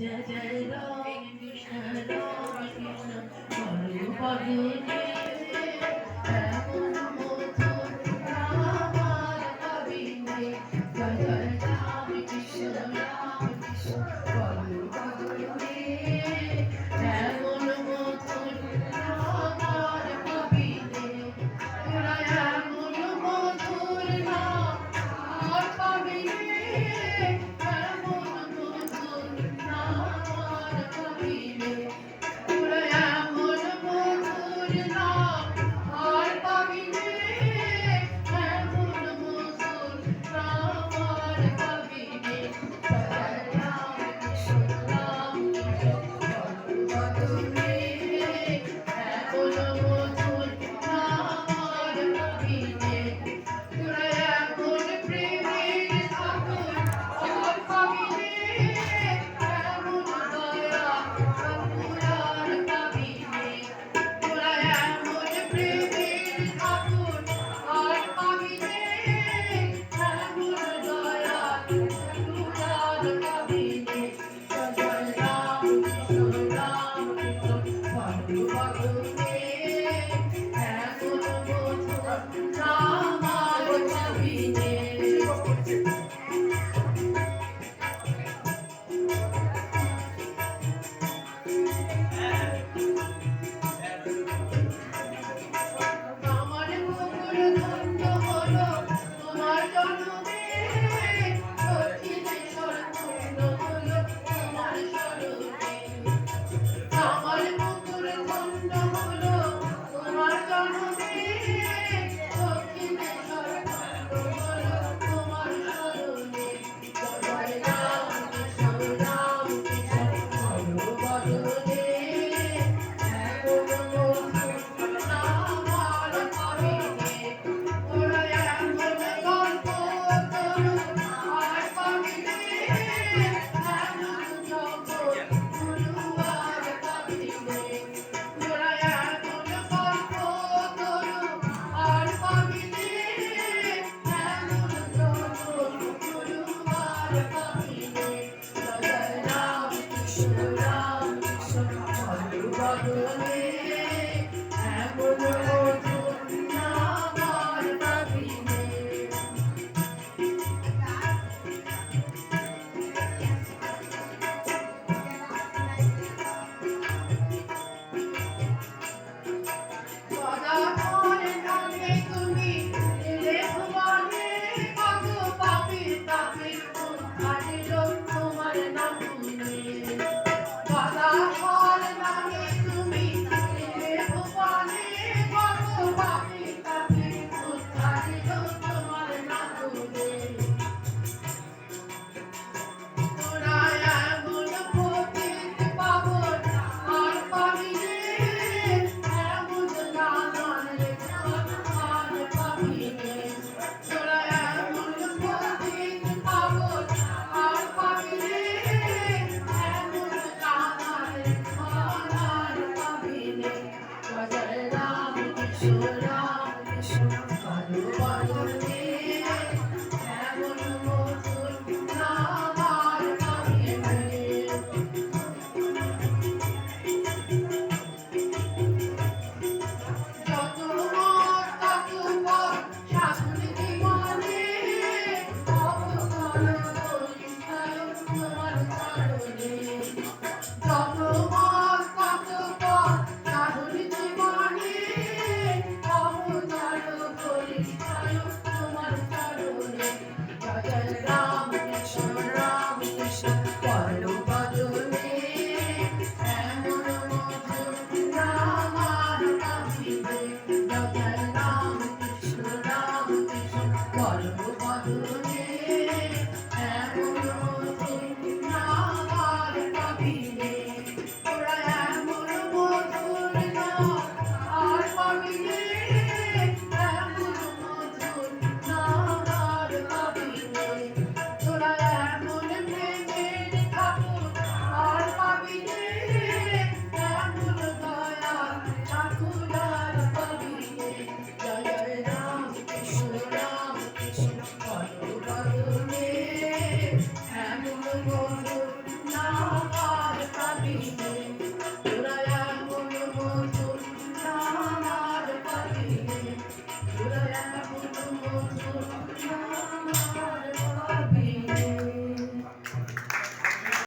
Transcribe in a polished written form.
जय जय राम कृष्ण हरे भजने एमन मधुर আমার কবি নে জয় জয় রাম কৃষ্ণ বলো ভজনে এমন মধুর আমার কবি নে তোরা এমন মধুর নাম আর পাবি নে এমন মধুর নাম আর পাবি নে তোরা এমন মধুর নাম আর পাবি নে এমন মধুর নাম আর পাবি নে জয় রাম কৃষ্ণ বদনে এমন মধুর নাম আর পাবি নে তোরা এমন প্রেমের ঠাকুর আর পাবি নে এমন দয়া ঠাকুর আর পাবি নে তোরা এমন প্রেমের ঠাকুর আর পাবি নে এমন দয়া ঠাকুর আর পাবি নে জয় রাম কৃষ্ণ বলো ভজনে এমন মধুর নাম আর পাবি নে আমার মধুর ধন্য হলো তোমার জন্মে দক্ষিণেশ্বর ধন্য হলো তোমার স্বরূপে আমার মধুর ধন্য হলো তোমার জন্মে দক্ষিণেশ্বর ধন্য হলো তোমার স্বরূপে জয় রাম কৃষ্ণ বলো ভজনে এমন মধুর নাম আর পাবি নে তোরা এমন গল্প তরুণ আর পাবি নে এমন জগৎ গুরু আর পাবি নে তোরা এমন গল্প তরুণ আর পাবি নে এমন জগৎ গুরু আর পাবি